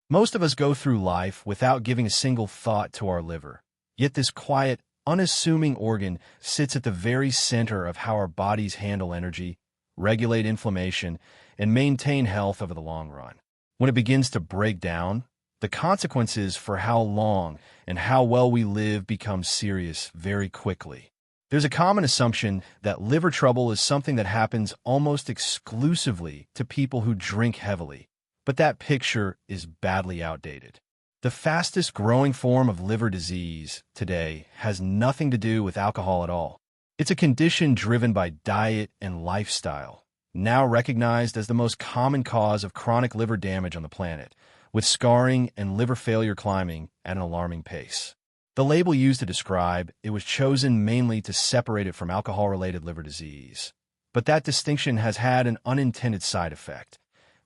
Most of us go through life without giving a single thought to our liver. Yet this quiet, unassuming organ sits at the very center of how our bodies handle energy, regulate inflammation, and maintain health over the long run. When it begins to break down, the consequences for how long and how well we live become serious very quickly. There's a common assumption that liver trouble is something that happens almost exclusively to people who drink heavily, but that picture is badly outdated. The fastest growing form of liver disease today has nothing to do with alcohol at all. It's a condition driven by diet and lifestyle, now recognized as the most common cause of chronic liver damage on the planet, with scarring and liver failure climbing at an alarming pace. The label used to describe it was chosen mainly to separate it from alcohol-related liver disease. But that distinction has had an unintended side effect.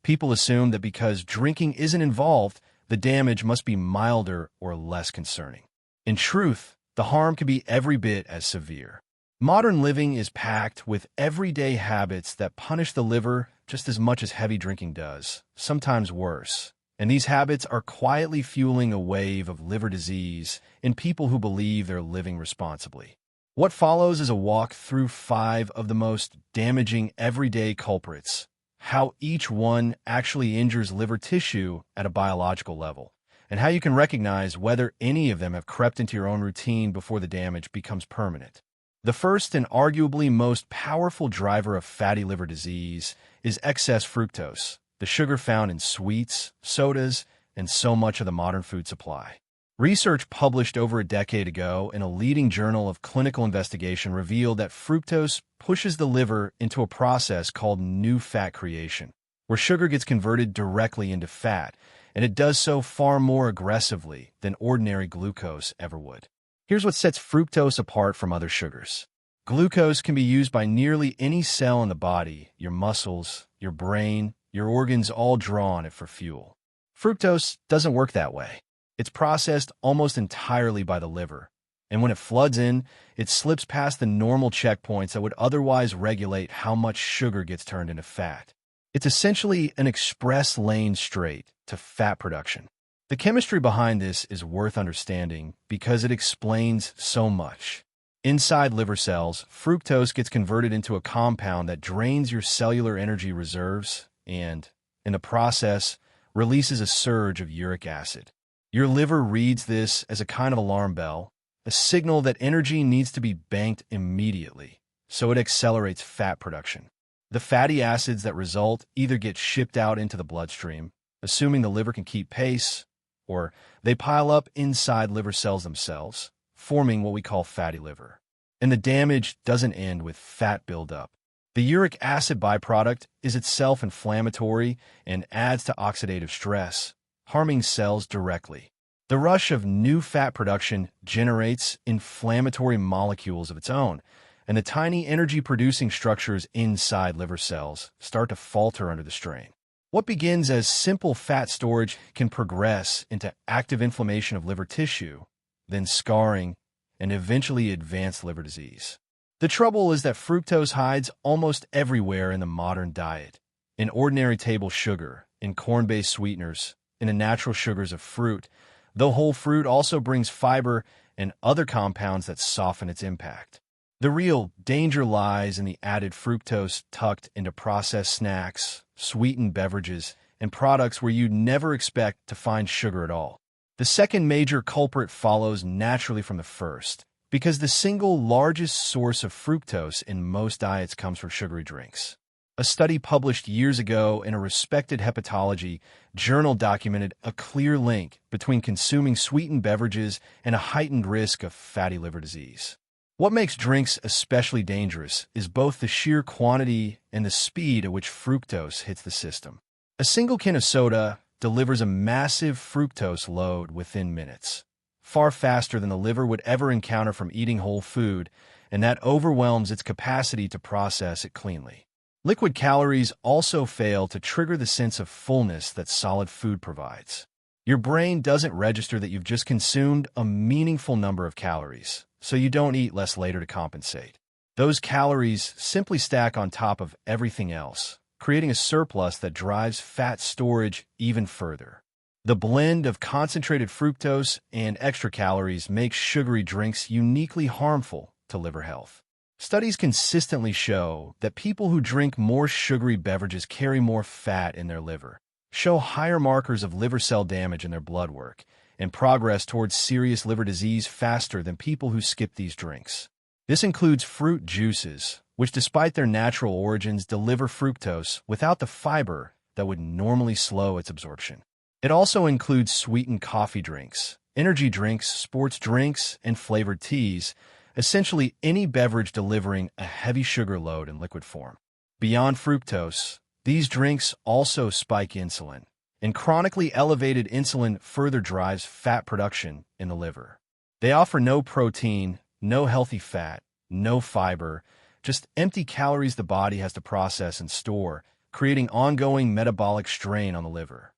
People assume that because drinking isn't involved, the damage must be milder or less concerning. In truth, the harm can be every bit as severe. Modern living is packed with everyday habits that punish the liver just as much as heavy drinking does, sometimes worse. And these habits are quietly fueling a wave of liver disease in people who believe they're living responsibly. What follows is a walk through 5 of the most damaging everyday culprits, how each one actually injures liver tissue at a biological level, and how you can recognize whether any of them have crept into your own routine before the damage becomes permanent. The first and arguably most powerful driver of fatty liver disease is excess fructose, the sugar found in sweets, sodas, and so much of the modern food supply. Research published over a decade ago in a leading journal of clinical investigation revealed that fructose pushes the liver into a process called new fat creation, where sugar gets converted directly into fat, and it does so far more aggressively than ordinary glucose ever would. Here's what sets fructose apart from other sugars. Glucose can be used by nearly any cell in the body, your muscles, your brain, your organs all draw on it for fuel. Fructose doesn't work that way. It's processed almost entirely by the liver, and when it floods in, it slips past the normal checkpoints that would otherwise regulate how much sugar gets turned into fat. It's essentially an express lane straight to fat production. The chemistry behind this is worth understanding because it explains so much. Inside liver cells, fructose gets converted into a compound that drains your cellular energy reserves and, in the process, releases a surge of uric acid. Your liver reads this as a kind of alarm bell, a signal that energy needs to be banked immediately, so it accelerates fat production. The fatty acids that result either get shipped out into the bloodstream, assuming the liver can keep pace, or they pile up inside liver cells themselves, forming what we call fatty liver. And the damage doesn't end with fat buildup. The uric acid byproduct is itself inflammatory and adds to oxidative stress, harming cells directly. The rush of new fat production generates inflammatory molecules of its own, and the tiny energy-producing structures inside liver cells start to falter under the strain. What begins as simple fat storage can progress into active inflammation of liver tissue, then scarring, and eventually advanced liver disease. The trouble is that fructose hides almost everywhere in the modern diet, in ordinary table sugar, in corn-based sweeteners, in the natural sugars of fruit, though whole fruit also brings fiber and other compounds that soften its impact. The real danger lies in the added fructose tucked into processed snacks, sweetened beverages, and products where you'd never expect to find sugar at all. The second major culprit follows naturally from the first, because the single largest source of fructose in most diets comes from sugary drinks. A study published years ago in a respected hepatology journal documented a clear link between consuming sweetened beverages and a heightened risk of fatty liver disease. What makes drinks especially dangerous is both the sheer quantity and the speed at which fructose hits the system. A single can of soda delivers a massive fructose load within minutes, far faster than the liver would ever encounter from eating whole food, and that overwhelms its capacity to process it cleanly. Liquid calories also fail to trigger the sense of fullness that solid food provides. Your brain doesn't register that you've just consumed a meaningful number of calories, so you don't eat less later to compensate. Those calories simply stack on top of everything else, creating a surplus that drives fat storage even further. The blend of concentrated fructose and extra calories makes sugary drinks uniquely harmful to liver health. Studies consistently show that people who drink more sugary beverages carry more fat in their liver, show higher markers of liver cell damage in their blood work, and progress towards serious liver disease faster than people who skip these drinks. This includes fruit juices, which despite their natural origins deliver fructose without the fiber that would normally slow its absorption. It also includes sweetened coffee drinks, energy drinks, sports drinks, and flavored teas, essentially any beverage delivering a heavy sugar load in liquid form. Beyond fructose, these drinks also spike insulin, and chronically elevated insulin further drives fat production in the liver. They offer no protein, no healthy fat, no fiber, just empty calories the body has to process and store, creating ongoing metabolic strain on the liver.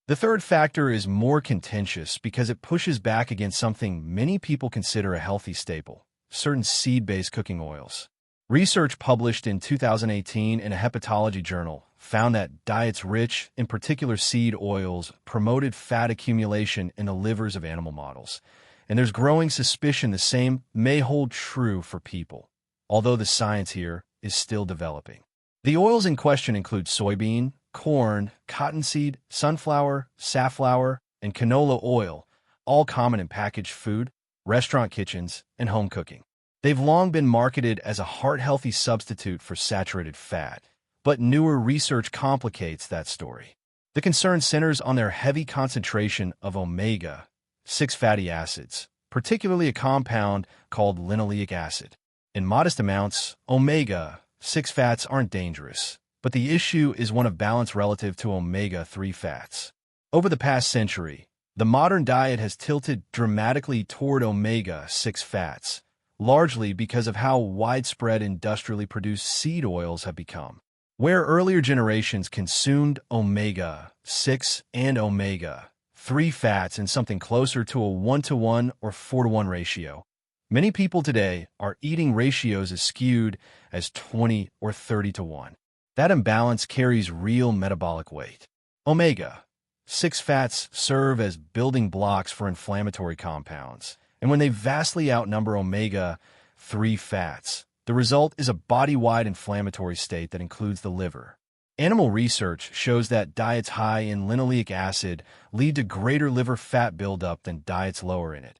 The third factor is more contentious because it pushes back against something many people consider a healthy staple: certain seed-based cooking oils. Research published in 2018 in a hepatology journal found that diets rich in particular seed oils promoted fat accumulation in the livers of animal models, and there's growing suspicion the same may hold true for people, although the science here is still developing. The oils in question include soybean, corn, cottonseed, sunflower, safflower, and canola oil, all common in packaged food, restaurant kitchens, and home cooking. They've long been marketed as a heart-healthy substitute for saturated fat, but newer research complicates that story. The concern centers on their heavy concentration of omega-6 fatty acids, particularly a compound called linoleic acid. In modest amounts, omega-6 fats aren't dangerous, but the issue is one of balance relative to omega-3 fats. Over the past century, the modern diet has tilted dramatically toward omega-6 fats, largely because of how widespread industrially produced seed oils have become. Where earlier generations consumed omega-6 and omega-3 fats in something closer to a 1-to-1 or 4-to-1 ratio, many people today are eating ratios as skewed as 20 or 30-to-1. That imbalance carries real metabolic weight. Omega-6 fats serve as building blocks for inflammatory compounds, and when they vastly outnumber omega-3 fats, the result is a body-wide inflammatory state that includes the liver. Animal research shows that diets high in linoleic acid lead to greater liver fat buildup than diets lower in it,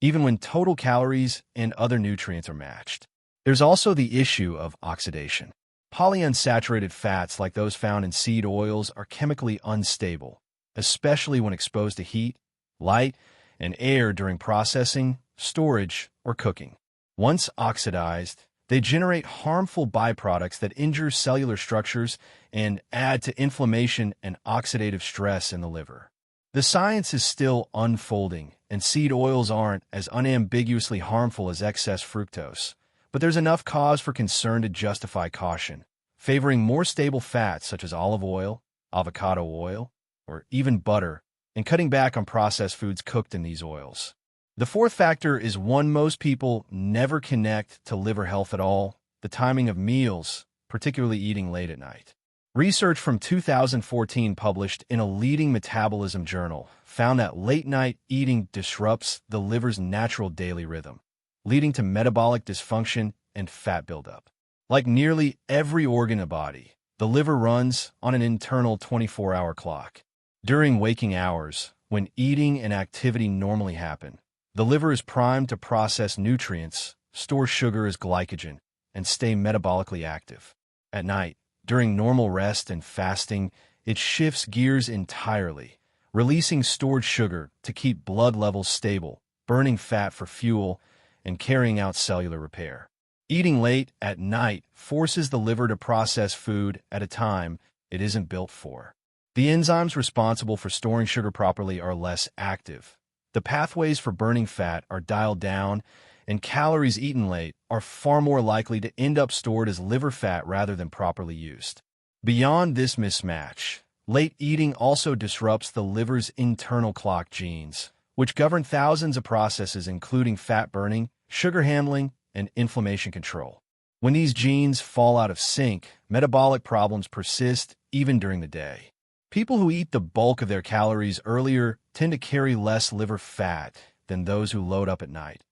even when total calories and other nutrients are matched. There's also the issue of oxidation. Polyunsaturated fats like those found in seed oils are chemically unstable, especially when exposed to heat, light, and air during processing, storage, or cooking. Once oxidized, they generate harmful byproducts that injure cellular structures and add to inflammation and oxidative stress in the liver. The science is still unfolding, and seed oils aren't as unambiguously harmful as excess fructose, but there's enough cause for concern to justify caution, favoring more stable fats such as olive oil, avocado oil, or even butter, and cutting back on processed foods cooked in these oils. The fourth factor is one most people never connect to liver health at all: the timing of meals, particularly eating late at night. Research from 2014 published in a leading metabolism journal found that late-night eating disrupts the liver's natural daily rhythm, leading to metabolic dysfunction and fat buildup. Like nearly every organ in the body, the liver runs on an internal 24-hour clock. During waking hours, when eating and activity normally happen, the liver is primed to process nutrients, store sugar as glycogen, and stay metabolically active. At night, during normal rest and fasting, it shifts gears entirely, releasing stored sugar to keep blood levels stable, burning fat for fuel, and carrying out cellular repair. Eating late at night forces the liver to process food at a time it isn't built for. The enzymes responsible for storing sugar properly are less active. The pathways for burning fat are dialed down, and calories eaten late are far more likely to end up stored as liver fat rather than properly used. Beyond this mismatch, late eating also disrupts the liver's internal clock genes, which govern thousands of processes including fat burning, sugar handling, and inflammation control. When these genes fall out of sync, metabolic problems persist even during the day. People who eat the bulk of their calories earlier tend to carry less liver fat than those who load up at night,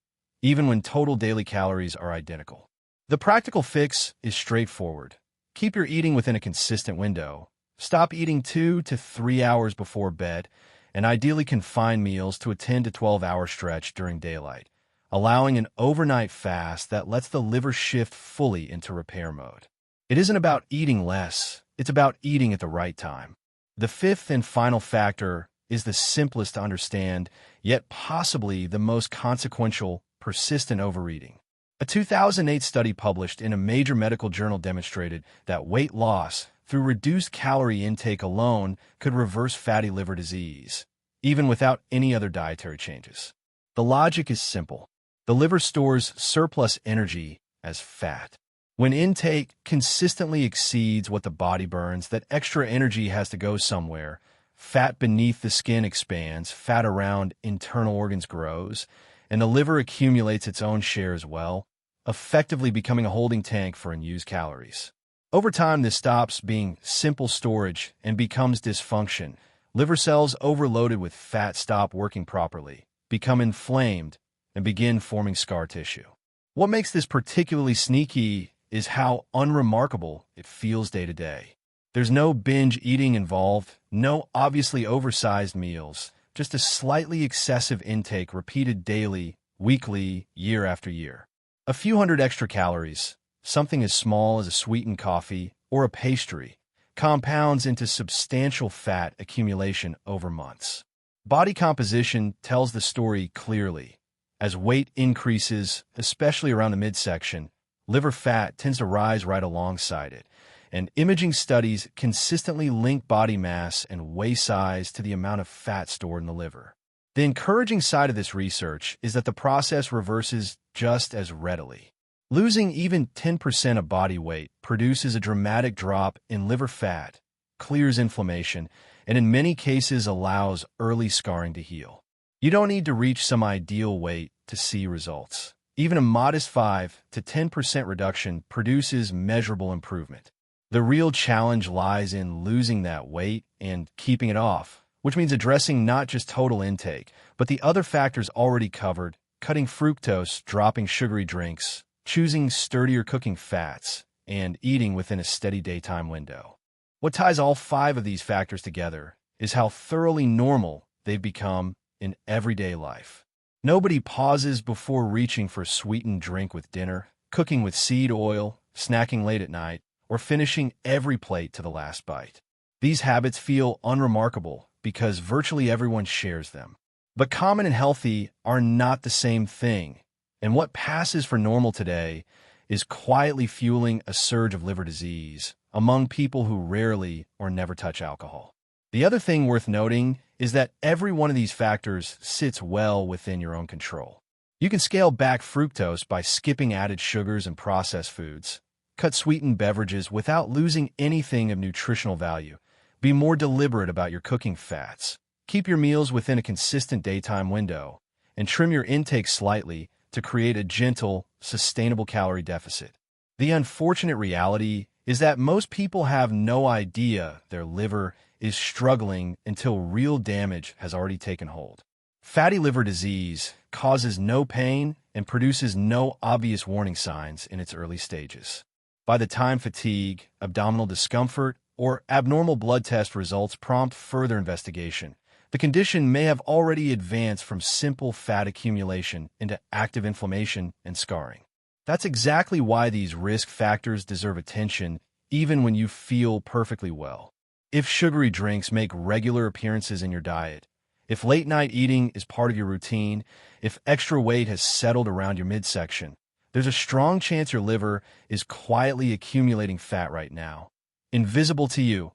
even when total daily calories are identical. The practical fix is straightforward. Keep your eating within a consistent window. Stop eating 2 to 3 hours before bed, and ideally confine meals to a 10 to 12-hour stretch during daylight, allowing an overnight fast that lets the liver shift fully into repair mode. It isn't about eating less, it's about eating at the right time. The fifth and final factor is the simplest to understand, yet possibly the most consequential: persistent overeating. A 2008 study published in a major medical journal demonstrated that weight loss through reduced calorie intake alone could reverse fatty liver disease, even without any other dietary changes. The logic is simple. The liver stores surplus energy as fat. When intake consistently exceeds what the body burns, that extra energy has to go somewhere. Fat beneath the skin expands, fat around internal organs grows, and the liver accumulates its own share as well, effectively becoming a holding tank for unused calories. Over time, this stops being simple storage and becomes dysfunction. Liver cells overloaded with fat stop working properly, become inflamed, and begin forming scar tissue. What makes this particularly sneaky is how unremarkable it feels day to day. There's no binge eating involved, no obviously oversized meals, just a slightly excessive intake repeated daily, weekly, year after year. A few hundred extra calories, something as small as a sweetened coffee or a pastry, compounds into substantial fat accumulation over months. Body composition tells the story clearly. As weight increases, especially around the midsection, liver fat tends to rise right alongside it, and imaging studies consistently link body mass and waist size to the amount of fat stored in the liver. The encouraging side of this research is that the process reverses just as readily. Losing even 10% of body weight produces a dramatic drop in liver fat, clears inflammation, and in many cases allows early scarring to heal. You don't need to reach some ideal weight to see results. Even a modest 5 to 10% reduction produces measurable improvement. The real challenge lies in losing that weight and keeping it off, which means addressing not just total intake, but the other factors already covered: cutting fructose, dropping sugary drinks, choosing sturdier cooking fats, and eating within a steady daytime window. What ties all 5 of these factors together is how thoroughly normal they've become in everyday life. Nobody pauses before reaching for a sweetened drink with dinner, cooking with seed oil, snacking late at night, or finishing every plate to the last bite. These habits feel unremarkable because virtually everyone shares them. But common and healthy are not the same thing, and what passes for normal today is quietly fueling a surge of liver disease among people who rarely or never touch alcohol. The other thing worth noting is that every one of these factors sits well within your own control. You can scale back fructose by skipping added sugars and processed foods, cut sweetened beverages without losing anything of nutritional value, be more deliberate about your cooking fats, keep your meals within a consistent daytime window, and trim your intake slightly to create a gentle, sustainable calorie deficit. The unfortunate reality is that most people have no idea their liver is struggling until real damage has already taken hold. Fatty liver disease causes no pain and produces no obvious warning signs in its early stages. By the time fatigue, abdominal discomfort, or abnormal blood test results prompt further investigation, the condition may have already advanced from simple fat accumulation into active inflammation and scarring. That's exactly why these risk factors deserve attention, even when you feel perfectly well. If sugary drinks make regular appearances in your diet, if late-night eating is part of your routine, if extra weight has settled around your midsection, there's a strong chance your liver is quietly accumulating fat right now, invisible to you,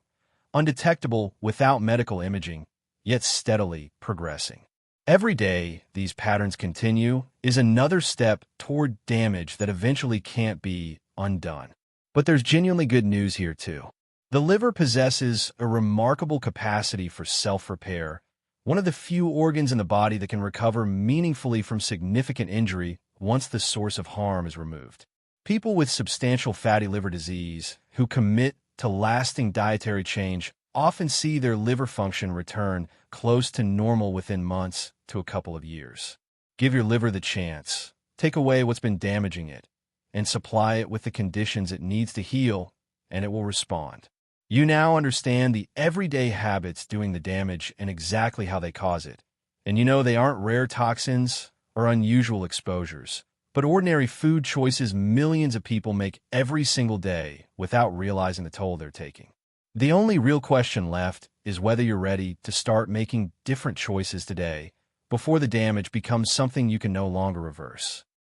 undetectable without medical imaging, yet steadily progressing. Every day these patterns continue is another step toward damage that eventually can't be undone. But there's genuinely good news here too. The liver possesses a remarkable capacity for self-repair, one of the few organs in the body that can recover meaningfully from significant injury once the source of harm is removed. People with substantial fatty liver disease who commit to lasting dietary change often see their liver function return close to normal within months to a couple of years. Give your liver the chance. Take away what's been damaging it, and supply it with the conditions it needs to heal, and it will respond. You now understand the everyday habits doing the damage and exactly how they cause it. And you know they aren't rare toxins or unusual exposures, but ordinary food choices millions of people make every single day without realizing the toll they're taking. The only real question left is whether you're ready to start making different choices today before the damage becomes something you can no longer reverse.